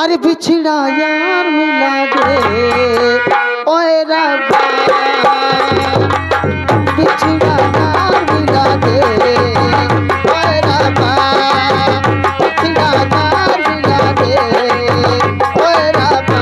अरे बिछड़ा यार मिला दे ओए रब्बा, बिछड़ा यार मिला दे ओए रब्बा, बिछड़ा यार मिला दे ओए रब्बा।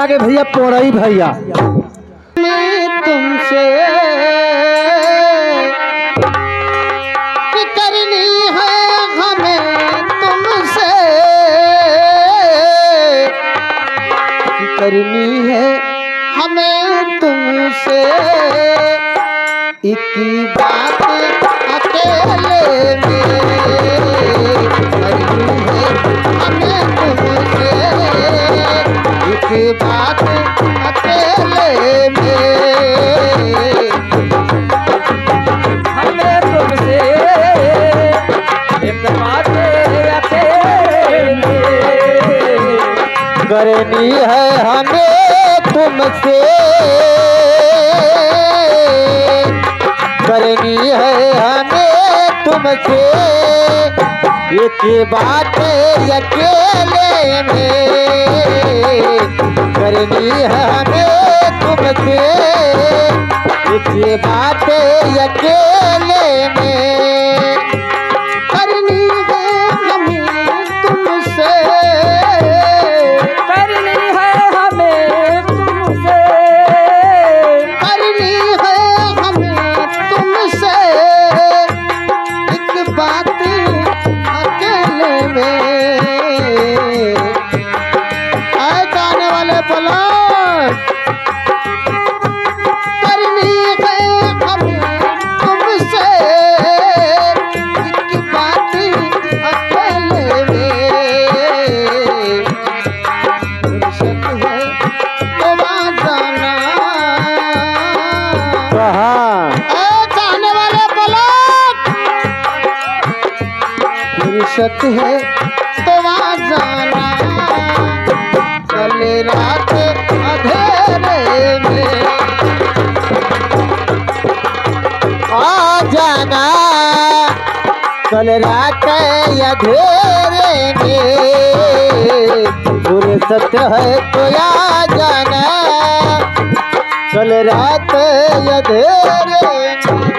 आगे भैया पोड़ई भैया तुमसे करनी है हमें तुमसे, करनी है हमें तुमसे, एक बात अकेले में करनी है हमें तुमसे, एक बात अकेले में हमें तुमसे, एक बात अकेले में करनी है हमें तुमसे, करनी है हमें तुमसे, एक बात अकेले में करनी है हमें तुमसे, एक बात अकेले में करनी है हमें तुमसे, करनी है हमें तुमसे, करनी है हमें तुमसे, एक बात अकेले में। आए गाने वाले बोलो, करनी है हमें तुमसे, एक बात अकेले में। फुर्सत है तो वहाँ जाना, जाने वाले बोलो, फुर्सत है तो वहाँ जाना, कल रात अंधेरे में आ जाना, कल रात अंधेरे में फुर्सत है तो आ जाना, कल रात अंधेरे में।